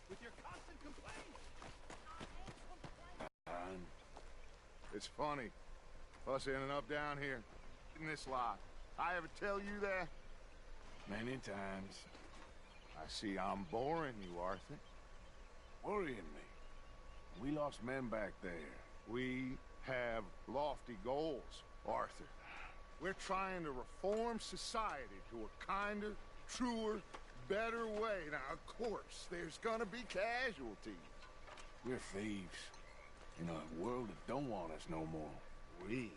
with your constant complaints. It's funny, us ending up down here in this lot. I ever tell you that? Many times. I see I'm boring you, Arthur. Worrying me. We lost men back there. We have lofty goals, Arthur. We're trying to reform society to a kinder, truer, better way. Now, of course, there's gonna be casualties. We're thieves in a world that don't want us no more. We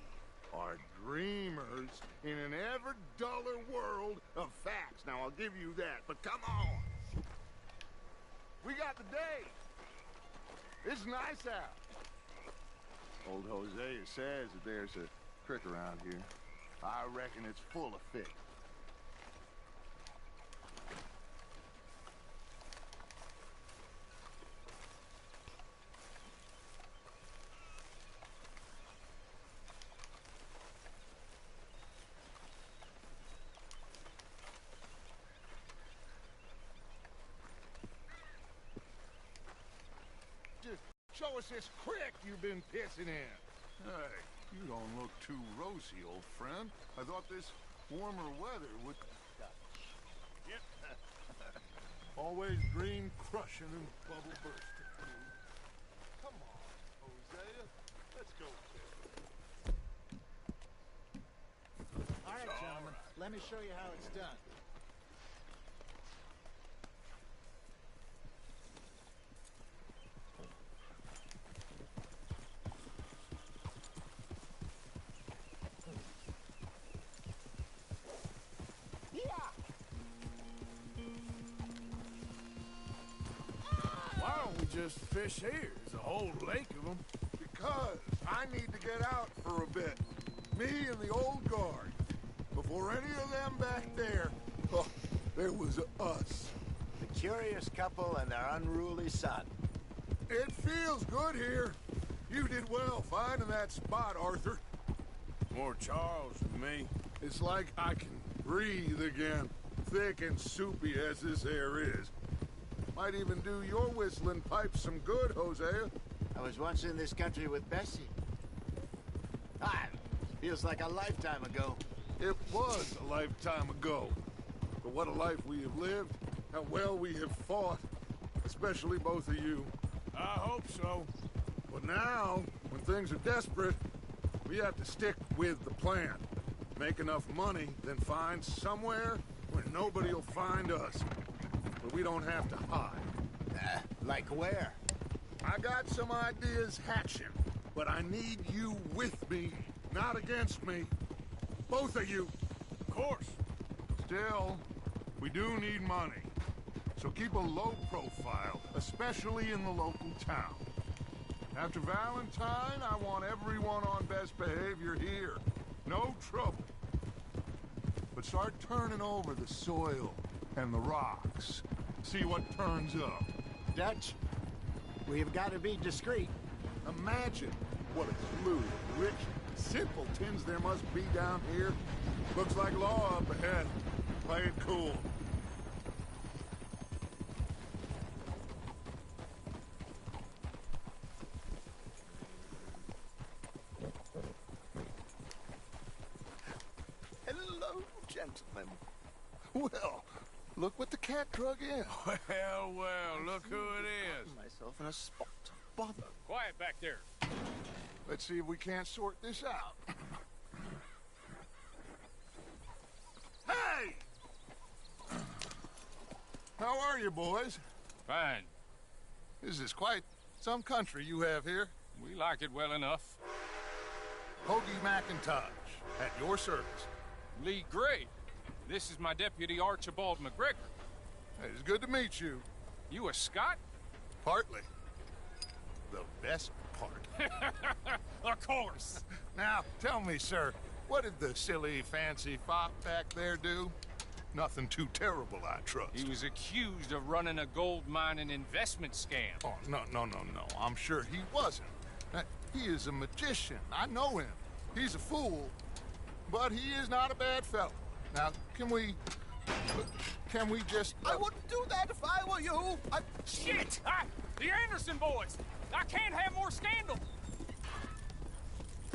are dreamers in an ever duller world of facts. Now, I'll give you that, but come on. We got the day. It's nice out. Old Hosea says that there's a creek around here. I reckon it's full of fish. Just show us this creek you've been pissing in. Hey, you don't look too rosy, old friend. I thought this warmer weather would... Yep. Always green crushing and bubble bursting. Come on, Hosea. Let's go. All right, gentlemen. Let me show you how it's done. Why don't we just fish here? There's a whole lake of them. Because I need to get out for a bit. Me and the old guard. Before any of them back there, oh, there was us. The curious couple and their unruly son. It feels good here. You did well finding that spot, Arthur. More Charles than me. It's like I can breathe again. Thick and soupy as this air is. Might even do your whistling pipes some good, Hosea. I was once in this country with Bessie. Ah, feels like a lifetime ago. It was a lifetime ago. But what a life we have lived. How well we have fought. Especially both of you. I hope so. But now, when things are desperate, we have to stick with the plan. Make enough money, then find somewhere where nobody will find us. But we don't have to hide. Like where? I got some ideas hatching, but I need you with me, not against me. Both of you. Of course. Still, we do need money. So keep a low profile, especially in the local town. After Valentine, I want everyone on best behavior here. No trouble. But start turning over the soil and the rocks. See what turns up. Dutch, we've got to be discreet. Imagine what a slew of rich simpletons there must be down here. Looks like law up ahead. Play it cool. Hello, gentlemen. Well, look what the cat drug in. Well, look who it is. Myself in a spot. Bother. Quiet back there. Let's see if we can't sort this out. Hey! How are you, boys? Fine. This is quite some country you have here. We like it well enough. Hoagie McIntosh, at your service. Lee Gray. This is my deputy, Archibald McGregor. It's good to meet you. You a Scot? Partly. The best part. Of course. Now, tell me, sir, what did the silly, fancy fop back there do? Nothing too terrible, I trust. He was accused of running a gold mining investment scam. Oh, no. I'm sure he wasn't. He is a magician. I know him. He's a fool, but he is not a bad fellow. Now, can we Can we just... I wouldn't do that if I were you. Shit! The Anderson boys! I can't have more scandal!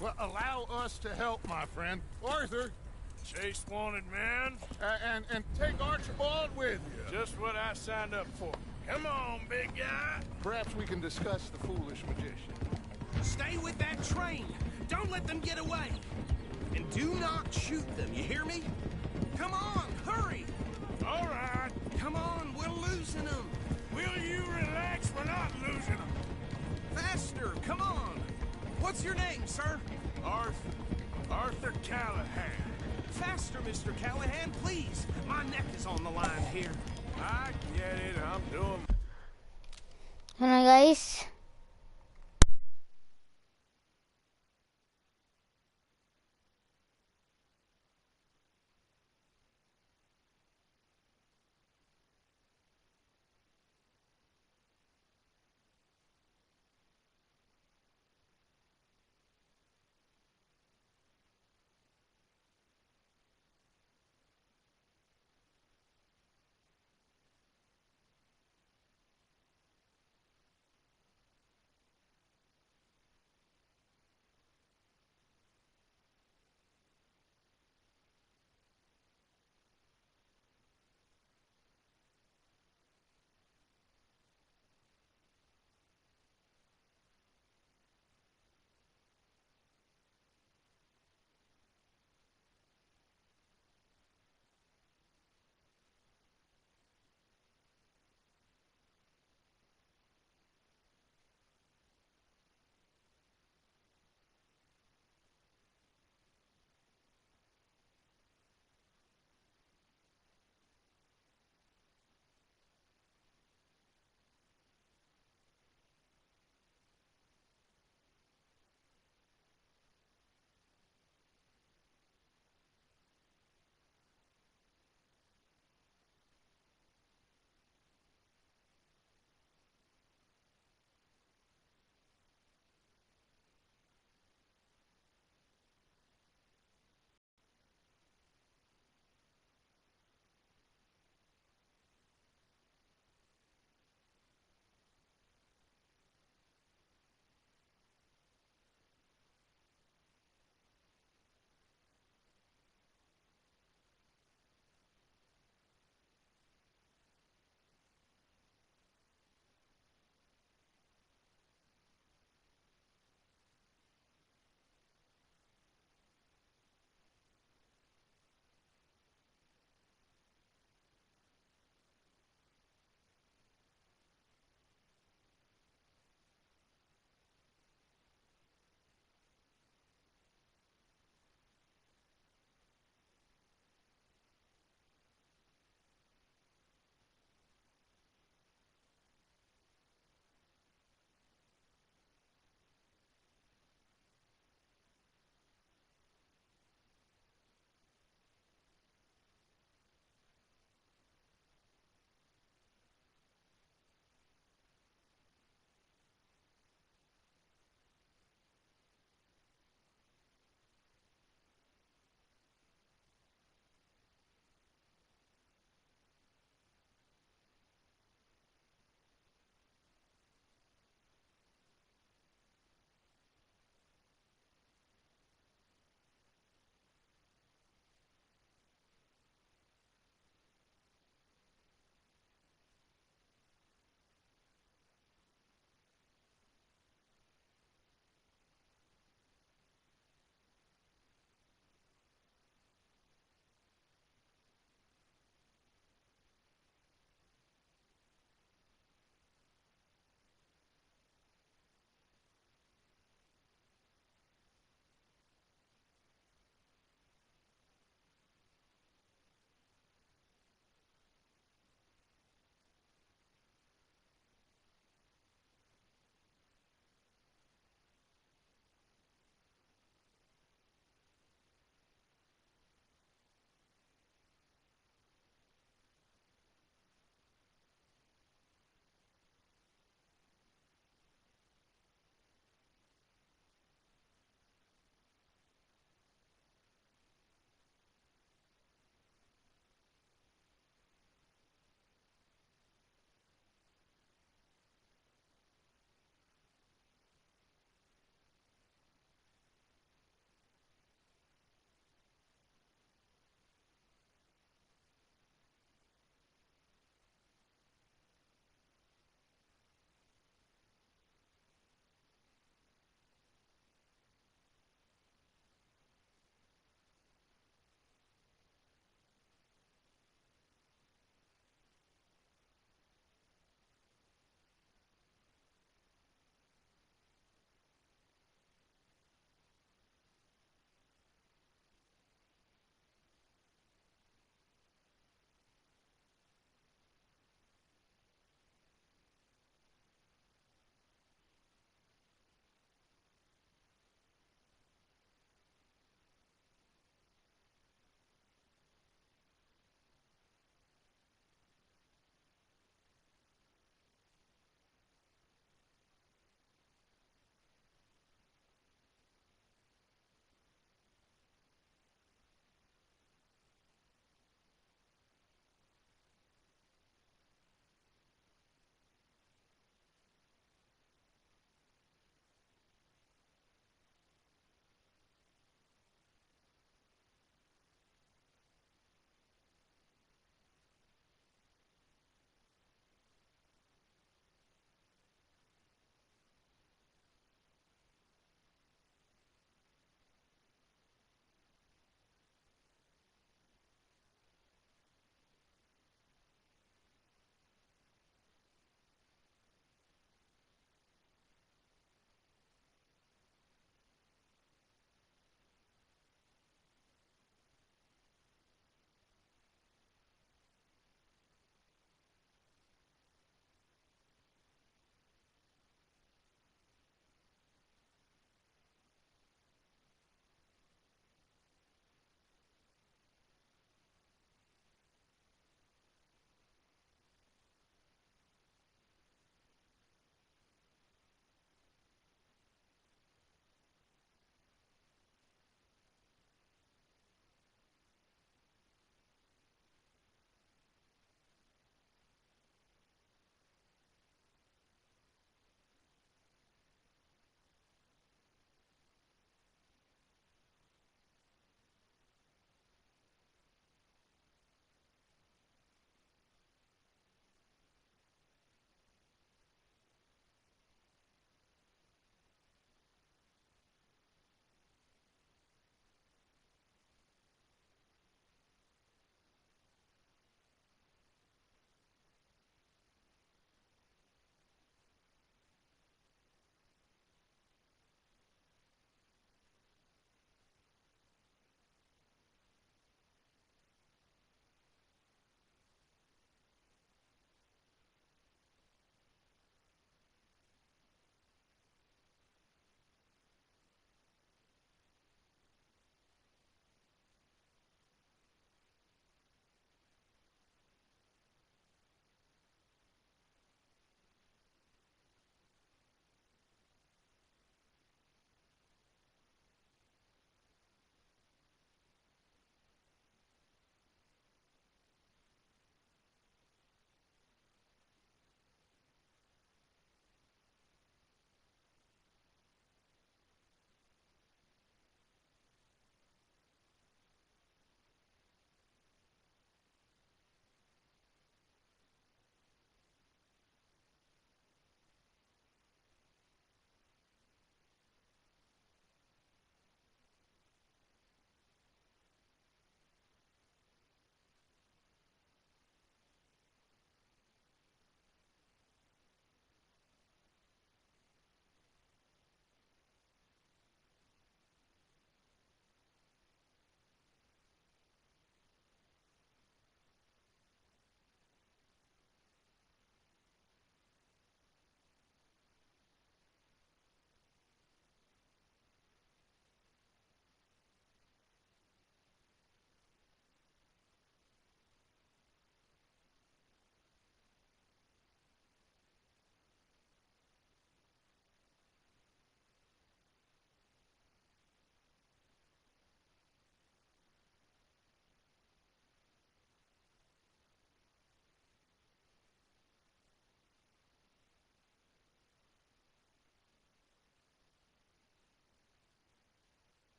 Well, allow us to help, my friend. Arthur, Chase wanted man. and take Archibald with you. Just what I signed up for. Come on, big guy. Perhaps we can discuss the foolish magician. Stay with that train. Don't let them get away. And do not shoot them, you hear me? Come on, hurry! All right. Come on, we're losing them. Will you relax? We're not losing them. Faster, come on. What's your name, sir? Arthur Callahan. Faster, Mr. Callahan, please. My neck is on the line here. I get it. I'm doing... Ano guys?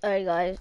Alright, guys.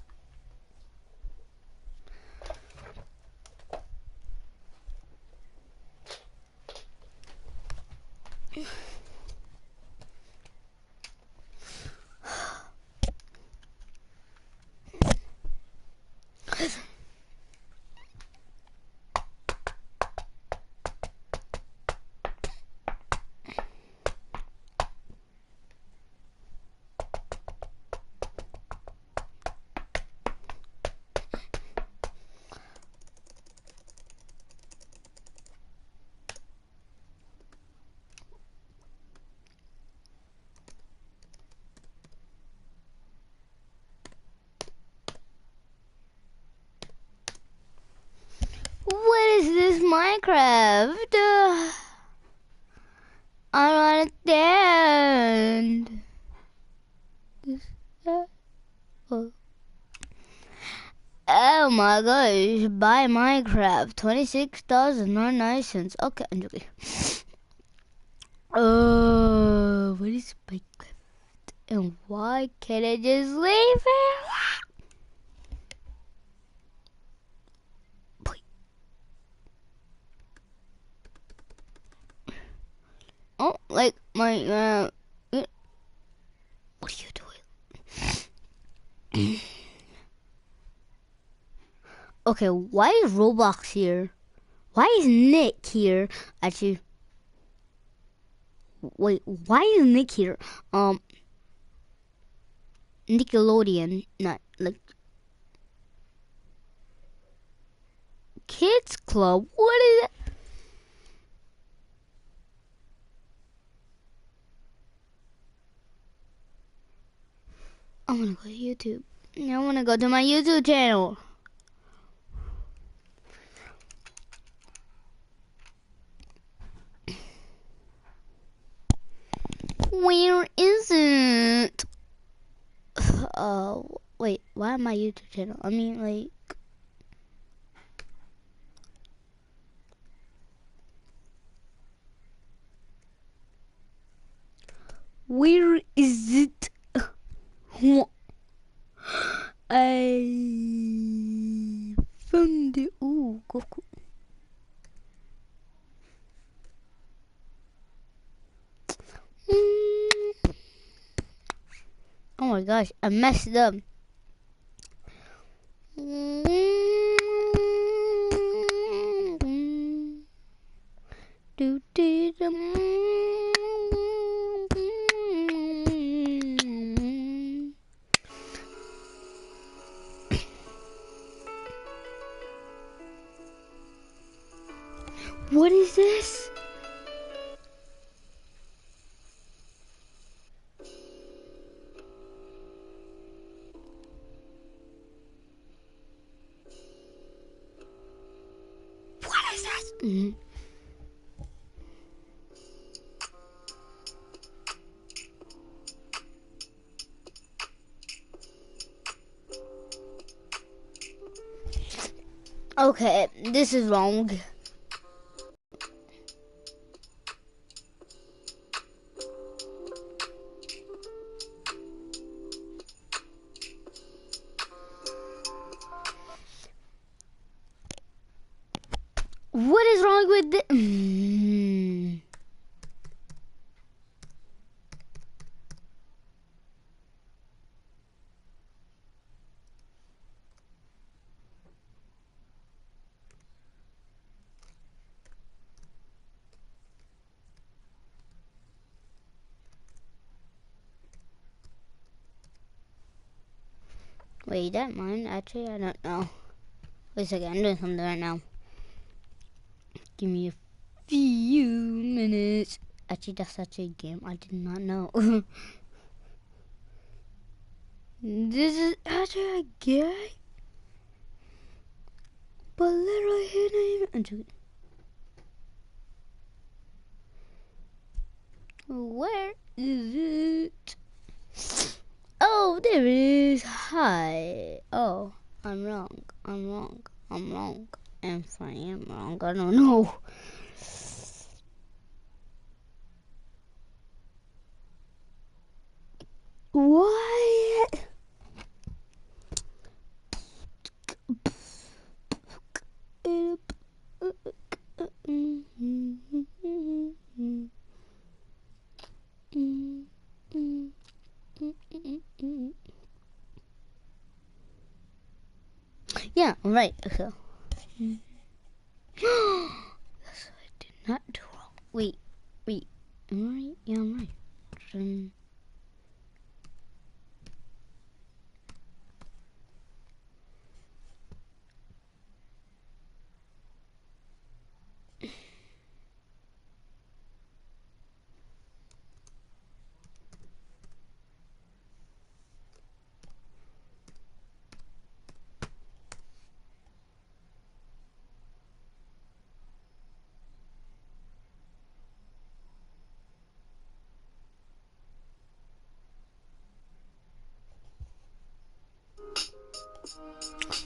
What is this Minecraft? I don't understand. Oh my gosh, buy Minecraft, 26,099 cents. Okay, I'm joking. What is Minecraft? And why can't I just leave it? Oh, like my, what are you doing? Okay, why is Roblox here? Why is Nick here? Actually, wait, why is Nick here? Nickelodeon, not like Kids Club. What is it? I wanna go to YouTube. I wanna go to my YouTube channel. Where is it? Wait, why my YouTube channel? I mean, like, where is it? I found it. Ooh, Goku. Oh my gosh, I messed up. What is this? What is this? Okay, this is wrong. What is wrong with this? Wait, that mine? Actually, I don't know. Wait a second, I'm doing something right now. Give me a few minutes. Actually, that's actually a game. I did not know. This is actually a game? But literally his name. I'm joking. Where is it? Oh, there it is. Hi. Oh, I'm wrong. I'm wrong. I'm wrong. And if I am wrong, I don't know. What? Yeah, right. So. That's what I did not do wrong. Wait. Am I right? Yeah, I'm right.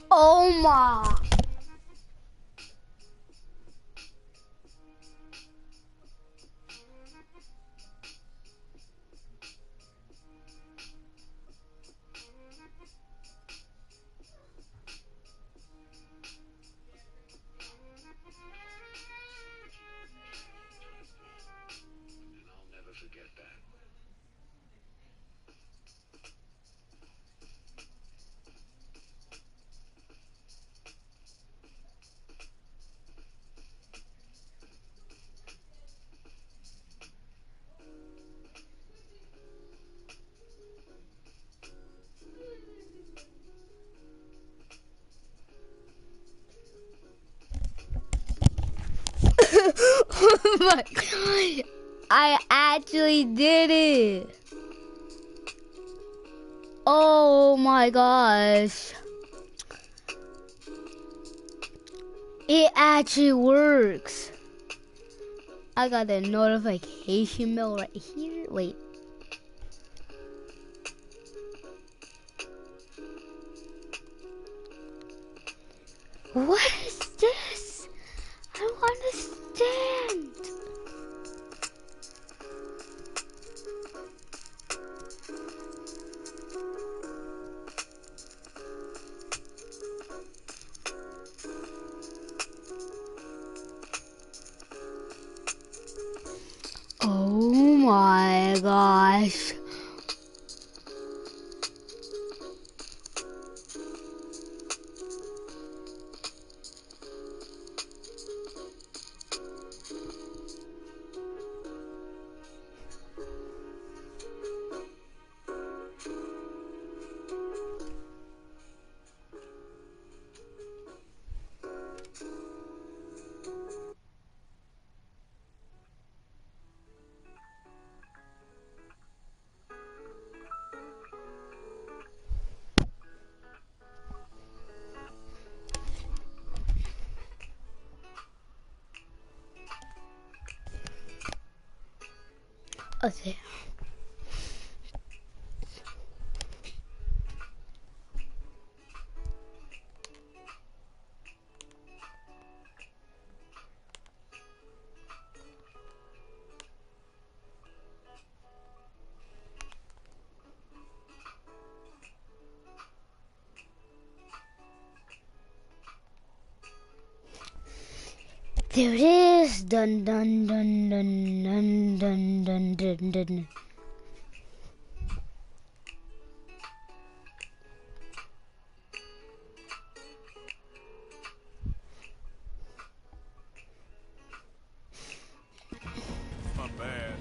Oh my. Oh my god. I actually did it. Oh my gosh. It actually works. I got a notification bell right here. Wait. What is this? I don't understand. Oh my gosh. Okay. There it is. Dun dun dun dun dun dun dun dun dun. My bad.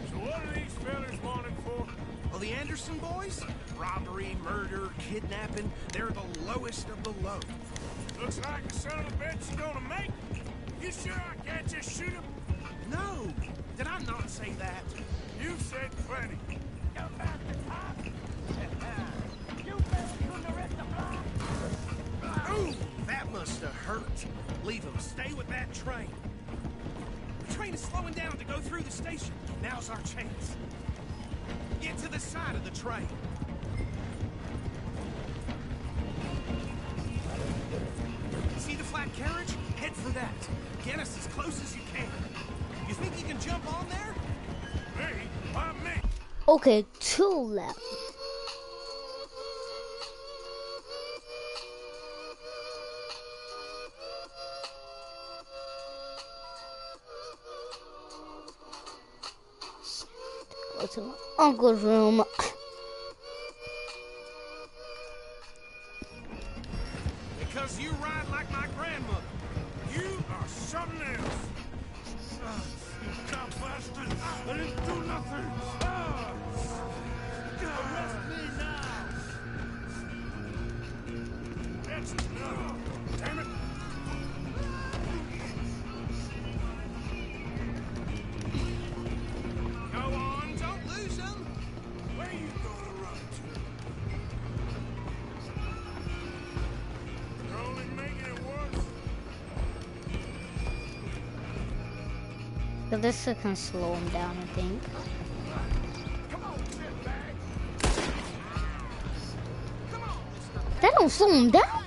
So what are these fellas wanted for? Well, the Anderson boys? Robbery, murder, kidnapping. They're the lowest of the low. Looks like the son of a bitch is gonna make it. You sure I can't just shoot him? No! Did I not say that? You said plenty. Ooh, that must have hurt. Leave them. Stay with that train. The train is slowing down to go through the station. Now's our chance. Get to the side of the train. See the flat carriage? Head for that. Get us as close as you can. You think you can jump on there? Me? Why me? Okay, 2 left. Go to my uncle's room. Because you ride like my grandmother. You are something else. You cop bastard. I didn't do nothing. Arrest me now. That's enough. Damn it. Go on, don't lose him. Where you gonna run to? You're only making it worse. But this can slow him down, I think. Come on, shitbag. That don't slow him down.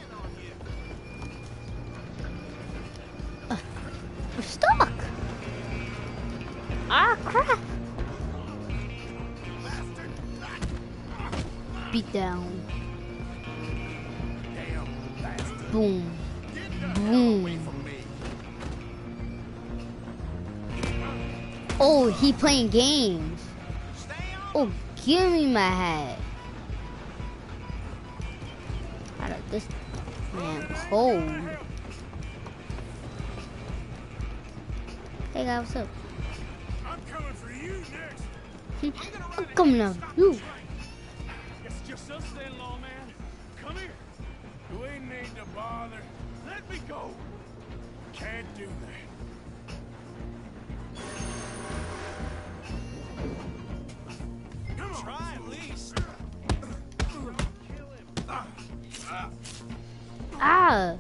We're stuck. Ah, crap. Beat down. Boom. Boom. Oh, he playing games. Oh, give me my hat. Out of this man cold. Hey guys, what's up? I'm coming for you next. I'm coming out. You. It's just us then, lawman. Come here. You ain't need to bother. Let me go. Can't do that. Come on. Try at least. Ah.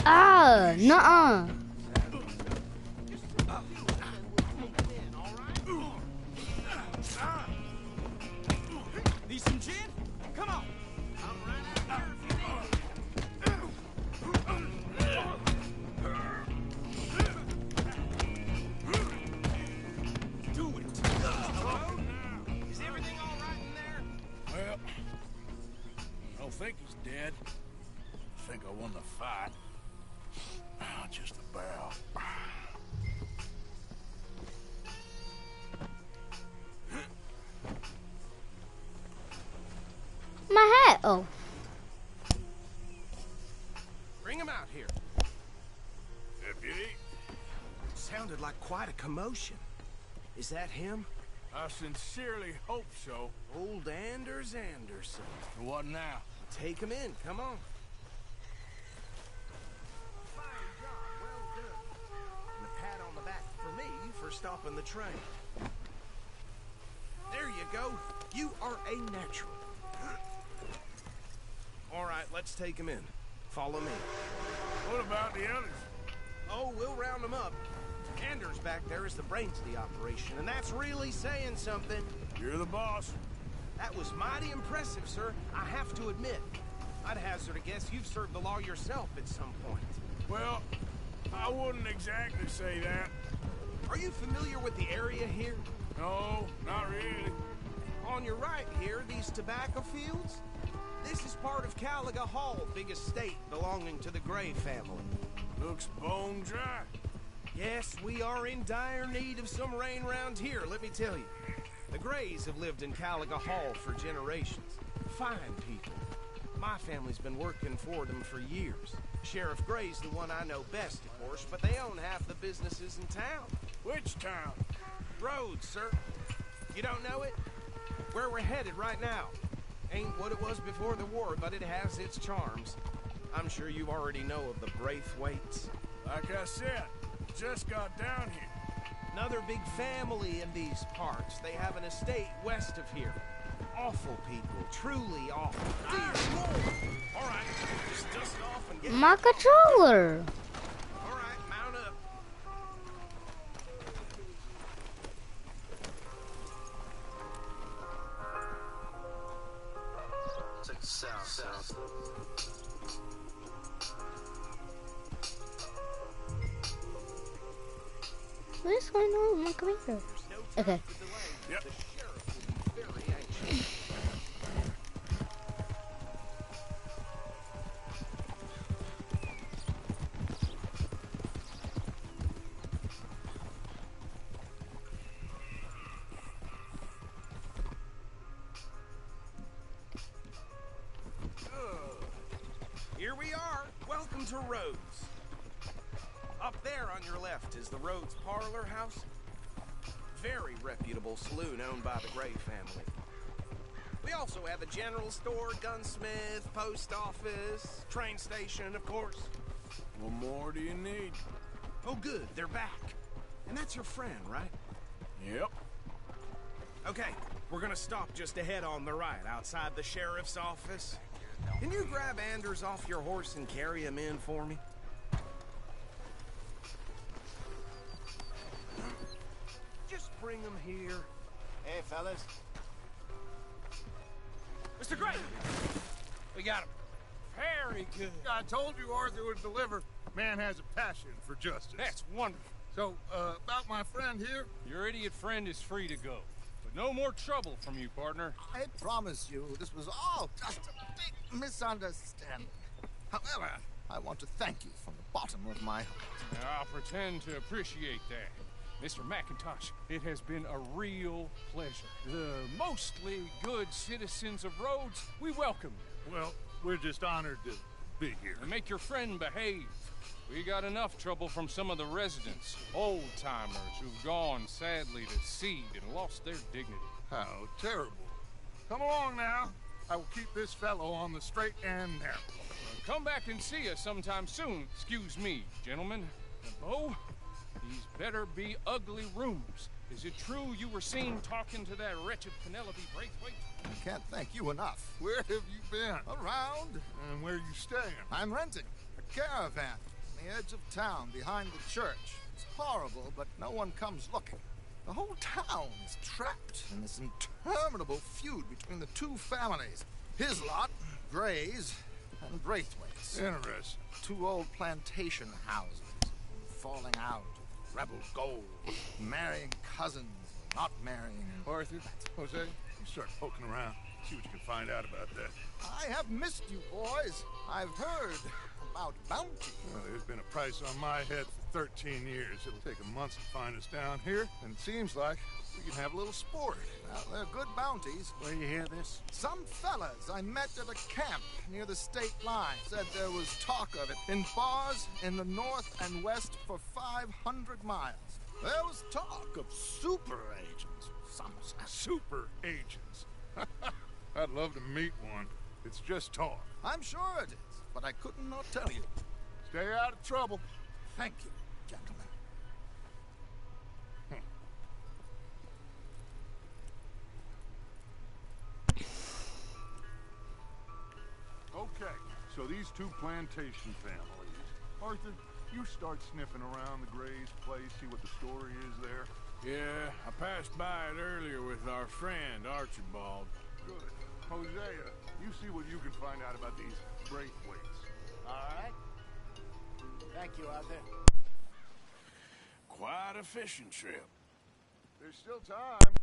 Ah. Nuh-uh. Need some gin? Come on. Do it. Is everything all right in there? Well, I don't think he's dead. I think I won the fight. Just about. My hat. Oh. Bring him out here. Deputy, Sounded like quite a commotion. Is that him? I sincerely hope so. Old Anders Anderson. What now? Take him in. Come on. Fine job. Well done. And a pat on the back for me for stopping the train. There you go. You are a natural. All right, let's take him in. Follow me. What about the others? Oh, we'll round them up. Anders back there is the brains of the operation, and that's really saying something. You're the boss. That was mighty impressive, sir. I have to admit. I'd hazard a guess you've served the law yourself at some point. Well, I wouldn't exactly say that. Are you familiar with the area here? No, not really. On your right here, these tobacco fields? This is part of Caliga Hall, big estate belonging to the Gray family. Looks bone dry. Yes, we are in dire need of some rain round here, let me tell you. The Grays have lived in Caliga Hall for generations. Fine people. My family's been working for them for years. Sheriff Gray's the one I know best, of course, but they own half the businesses in town. Which town? Rhodes, sir. You don't know it? Where we're headed right now. Ain't what it was before the war, but it has its charms. I'm sure you already know of the Braithwaites. Like I said, just got down here. Another big family in these parts. They have an estate west of here. Awful people, truly awful. Dear Lord! All right, just dust it off and get... My controller. All right, mount up. South. What's going on with my computer? Okay. Yep. to Rhodes. Up there on your left is the Rhodes Parlor House. Very reputable saloon owned by the Gray family. We also have a general store, gunsmith, post office, train station, of course. What more do you need? Oh, good, they're back. And that's your friend, right? Yep. Okay, we're gonna stop just ahead on the right, outside the sheriff's office. Can you grab Anders off your horse and carry him in for me? Just bring him here. Hey, fellas. Mr. Gray! We got him. Very good. I told you Arthur would deliver. Man has a passion for justice. That's wonderful. So, about my friend here? Your idiot friend is free to go. But no more trouble from you, partner. I promise you, this was all just a big misunderstanding. However, I want to thank you from the bottom of my heart. I'll pretend to appreciate that. Mr. McIntosh, it has been a real pleasure. The mostly good citizens of Rhodes, we welcome you. Well, we're just honored to be here. And make your friend behave. We got enough trouble from some of the residents, old-timers who've gone, sadly, to seed and lost their dignity. How terrible. Come along now. I will keep this fellow on the straight and narrow. Come back and see us sometime soon. Excuse me, gentlemen. Bo, these better be ugly rooms. Is it true you were seen talking to that wretched Penelope Braithwaite? I can't thank you enough. Where have you been? Around, And where you staying? I'm renting a caravan on the edge of town behind the church. It's horrible, but no one comes looking. The whole town is trapped in this interminable feud between the two families. His lot, Gray's, and Braithwaite's. Interesting. Two old plantation houses, falling out of rebel gold, marrying cousins, not marrying. Arthur, Jose, you start poking around. See what you can find out about that. I have missed you, boys. I've heard about bounty. Well, there's been a price on my head for 13 years. It'll take a month to find us down here, and it seems like we can have a little sport. Well, they're good bounties. Where you hear this? Some fellas I met at a camp near the state line said there was talk of it in bars in the north and west for 500 miles. There was talk of super agents. Some say. Super agents. I'd love to meet one. It's just talk. I'm sure it is, but I couldn't not tell you. Stay out of trouble. Thank you, gentlemen. Okay, so these two plantation families. Arthur, you start sniffing around the Gray's place, see what the story is there. Yeah, I passed by it earlier with our friend, Archibald. Good. Hosea, you see what you can find out about these Braithwaites. All right. Thank you, Arthur. Quite a fishing trip. There's still time.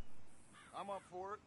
I'm up for it.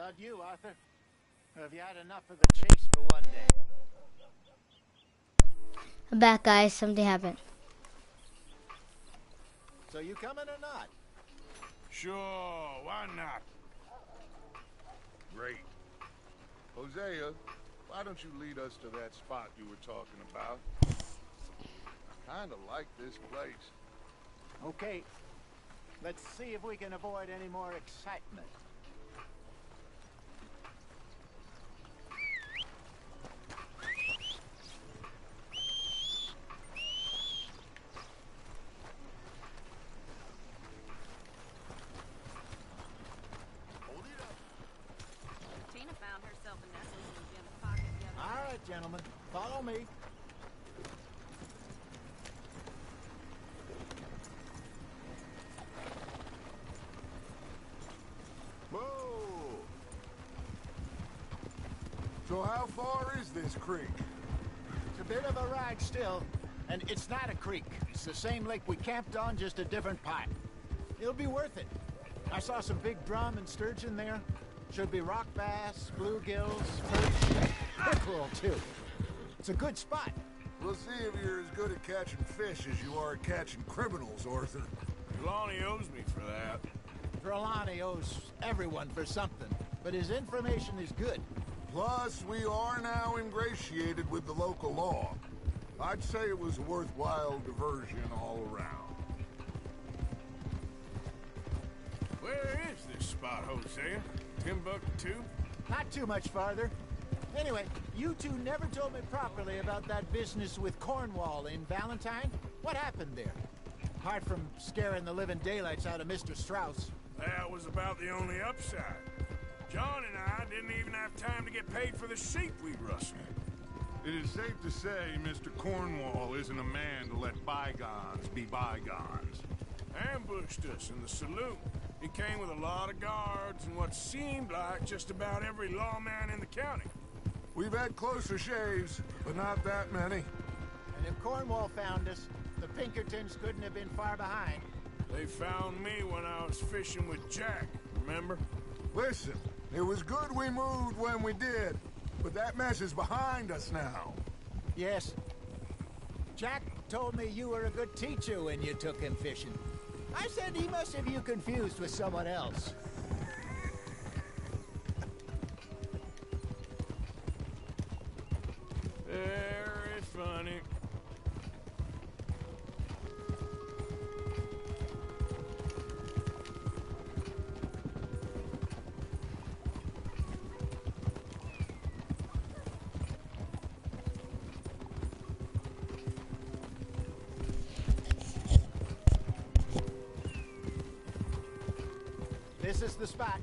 about you, Arthur? Or have you had enough of the chase for one day? I'm back, guys. Something happened. So you coming or not? Sure, why not? Great. Hosea, why don't you lead us to that spot you were talking about? I kind of like this place. Okay. Let's see if we can avoid any more excitement. All right, gentlemen, follow me. Whoa! So how far is this creek? It's a bit of a ride still, and it's not a creek. It's the same lake we camped on, just a different part. It'll be worth it. I saw some big drum and sturgeon there. Should be rock bass, bluegills, perch, pickerel too. It's a good spot. We'll see if you're as good at catching fish as you are at catching criminals, Arthur. Lonnie owes me for that. Trelawney owes everyone for something, but his information is good. Plus, we are now ingratiated with the local law. I'd say it was a worthwhile diversion all around. Where is this spot, Hosea? Timbuktu? Not too much farther. Anyway, you two never told me properly about that business with Cornwall in Valentine. What happened there? Apart from scaring the living daylights out of Mr. Strauss. That was about the only upside. John and I didn't even have time to get paid for the sheep we rustled. It is safe to say Mr. Cornwall isn't a man to let bygones be bygones. Ambushed us in the saloon. He came with a lot of guards and what seemed like just about every lawman in the county. We've had closer shaves, but not that many. And if Cornwall found us, the Pinkertons couldn't have been far behind. They found me when I was fishing with Jack, remember? Listen, it was good we moved when we did, but that mess is behind us now. Yes. Jack told me you were a good teacher when you took him fishing. I said he must have you confused with someone else. Very funny. This is the spot.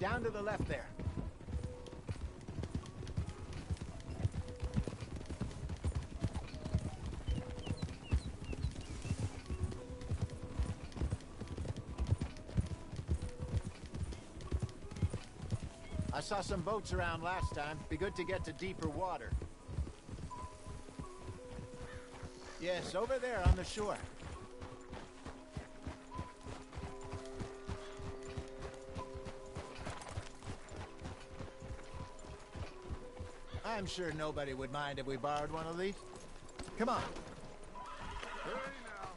Down to the left there. I saw some boats around last time. Be good to get to deeper water. Yes, over there on the shore. I'm sure nobody would mind if we borrowed one of these. Come on. Hurry now.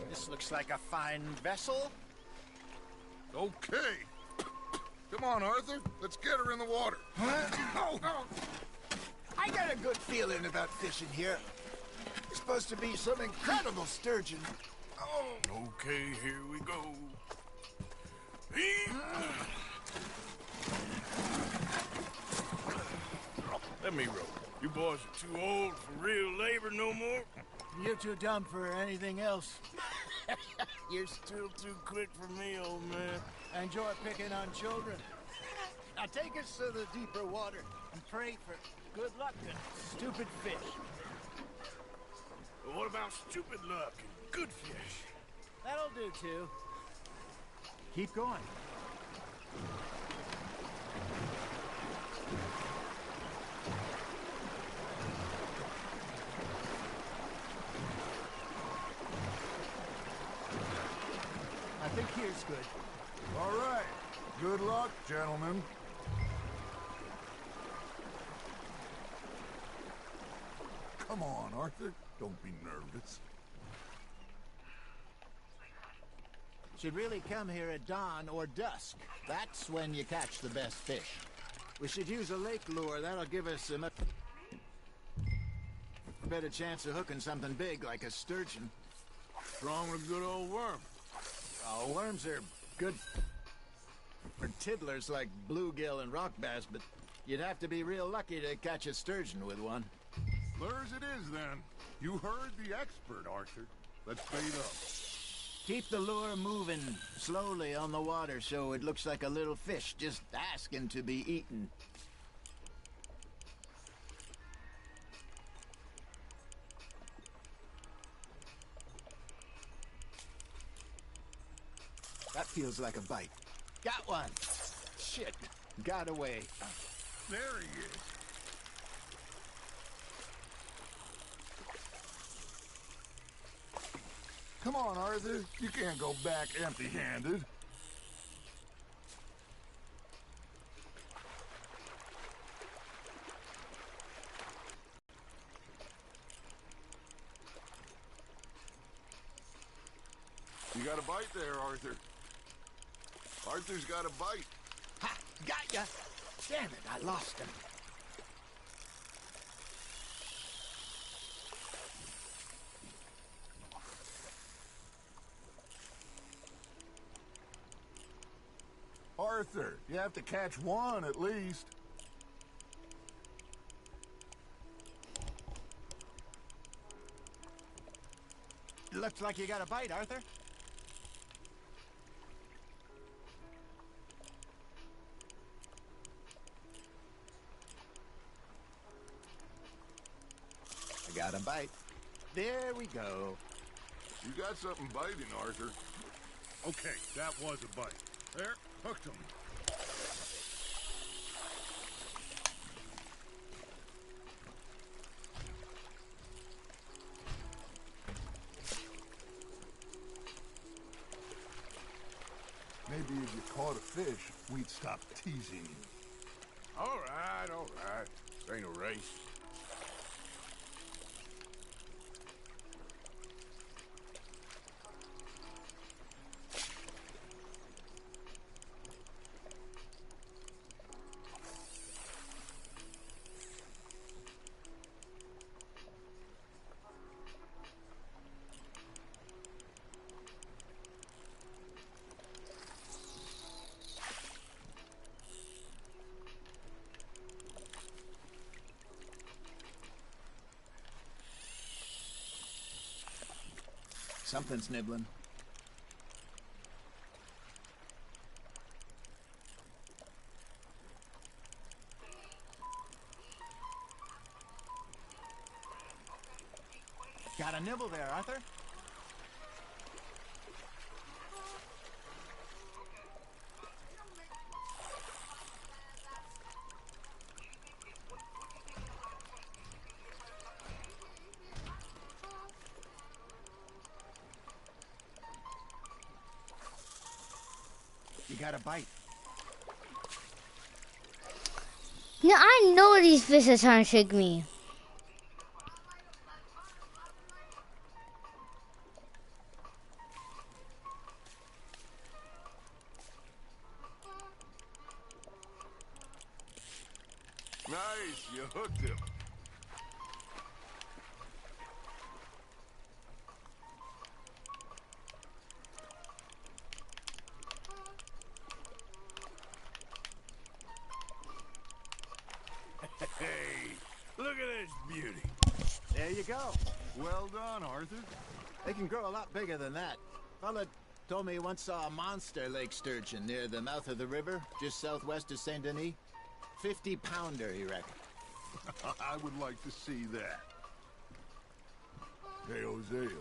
This looks like a fine vessel. Okay. Come on, Arthur. Let's get her in the water. Oh. I got a good feeling about fishing here. It's supposed to be some incredible sturgeon. Oh. Okay, here we go. Let me row. You boys are too old for real labor no more. You're too dumb for anything else. You're still too quick for me, old man. Enjoy picking on children. Now take us to the deeper water and pray for good luck and stupid fish. But what about stupid luck and good fish? That'll do, too. Keep going. I think here's good. All right. Good luck, gentlemen. Come on, Arthur. Don't be nervous. Should really come here at dawn or dusk. That's when you catch the best fish. We should use a lake lure. That'll give us a much better chance of hooking something big like a sturgeon. What's wrong with a good old worm? Oh, worms are good for tiddlers like bluegill and rock bass, but you'd have to be real lucky to catch a sturgeon with one. Lures it is, then. You heard the expert, Arthur. Let's bait up. Keep the lure moving slowly on the water so it looks like a little fish just asking to be eaten. That feels like a bite. Got one. Shit. Got away. There he is. Come on, Arthur. You can't go back empty-handed. You got a bite there, Arthur. Arthur's got a bite. Ha! Got ya! Damn it, I lost him. Arthur, you have to catch one at least. Looks like you got a bite, Arthur. I got a bite. There we go. You got something biting, Arthur. Okay, that was a bite. There, hooked him. Maybe if you caught a fish, we'd stop teasing you. All right, all right. This ain't a race. Something's nibbling. Got a nibble there, Arthur. You got a bite. Now I know these fish are trying to trick me. Nice, you hooked him. Hey, look at this beauty. There you go. Well done, Arthur. They can grow a lot bigger than that. Fella, told me he once saw a monster lake sturgeon near the mouth of the river, just southwest of Saint Denis. 50-pounder, he reckoned. I would like to see that. Hey, Hosea, you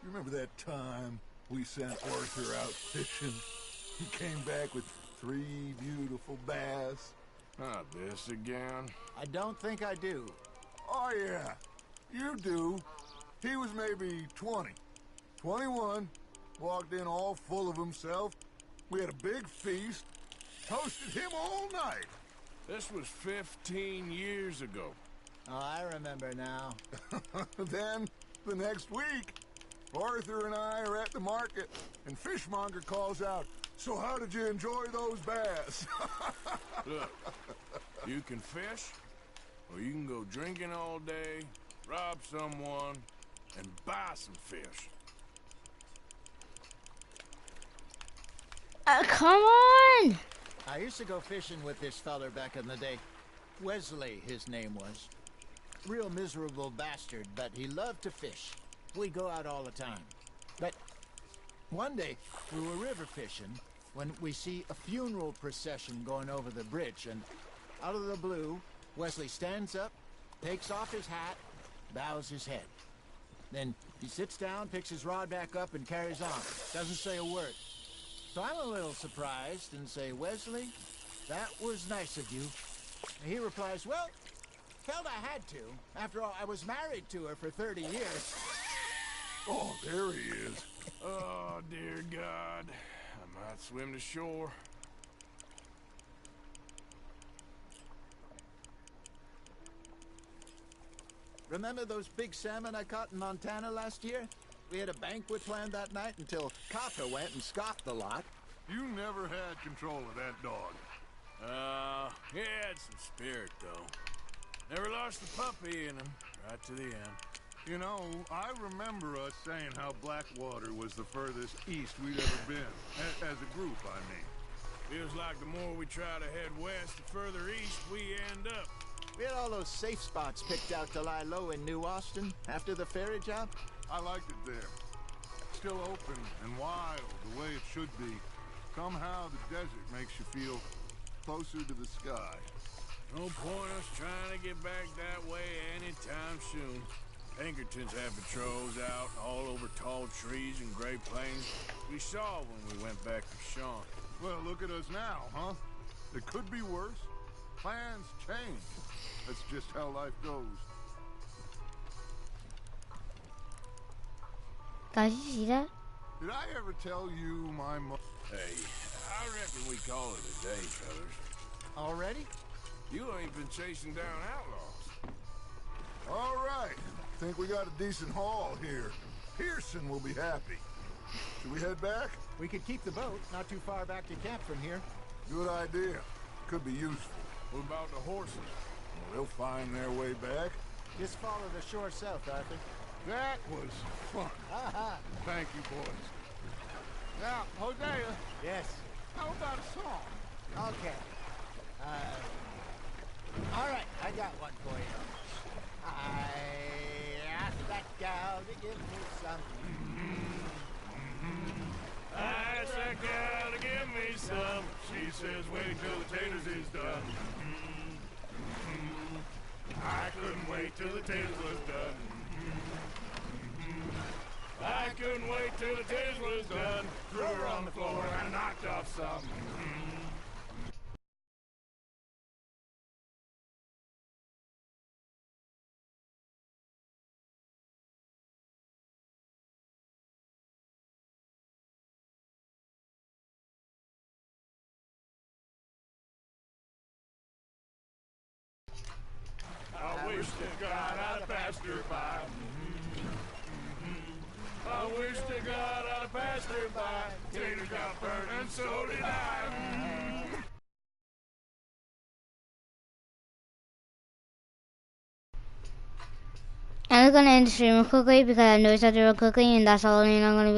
remember that time we sent Arthur out fishing? He came back with 3 beautiful bass. Not this again. I don't think I do. Oh, yeah, you do. He was maybe 20, 21, walked in all full of himself. We had a big feast, toasted him all night. This was 15 years ago. Oh, I remember now. Then, the next week, Arthur and I are at the market, and Fishmonger calls out, "So how did you enjoy those bass?" Look, you can fish, or you can go drinking all day, rob someone, and buy some fish. Come on! I used to go fishing with this feller back in the day. Wesley, his name was. Real miserable bastard, but he loved to fish. We'd go out all the time. But one day, we were river fishing when we see a funeral procession going over the bridge, and out of the blue, Wesley stands up, takes off his hat, bows his head. Then he sits down, picks his rod back up, and carries on. Doesn't say a word. So I'm a little surprised and say, "Wesley, that was nice of you." And he replies, "Well, felt I had to. After all, I was married to her for 30 years. Oh, there he is. Oh, dear God. I might swim to shore. Remember those big salmon I caught in Montana last year? We had a banquet planned that night until Copper went and scoffed the lot. You never had control of that dog. He had some spirit, though. Never lost the puppy in him, right to the end. You know, I remember us saying how Blackwater was the furthest east we'd ever been. As a group, I mean. Feels like the more we try to head west, the further east we end up. We had all those safe spots picked out to lie low in New Austin after the ferry job. I liked it there. Still open and wild, the way it should be. Somehow the desert makes you feel closer to the sky. No point us trying to get back that way anytime soon. Pinkertons have patrols out all over tall trees and Great Plains. We saw when we went back to Sean. Well, look at us now, huh? It could be worse. Plans change. That's just how life goes. Guys, you see that? Did I ever tell you my Hey, I reckon we call it a day, fellas. Already? You ain't been chasing down outlaws. All right. Think we got a decent haul here. Pearson will be happy. Should we head back? We could keep the boat not too far back to camp from here. Good idea. Could be useful. What about the horses? They'll find their way back. Just follow the shore south, Arthur. That was fun. Aha! Thank you, boys. Now, Hosea, Yes. how about a song? Okay. All right, I got one for you. I asked that gal to give me some. I asked that gal to give me some. She says, wait till the taters is done. I couldn't wait till the taters was done. I couldn't wait till the taste was done. Threw her on the floor and knocked off some. I wish to God I'd have passed her by. I wish to God I'd have passed her by. Taters got burned and so did I. I'm gonna end the stream real quickly because I know it's out there real quickly, and that's all I'm gonna be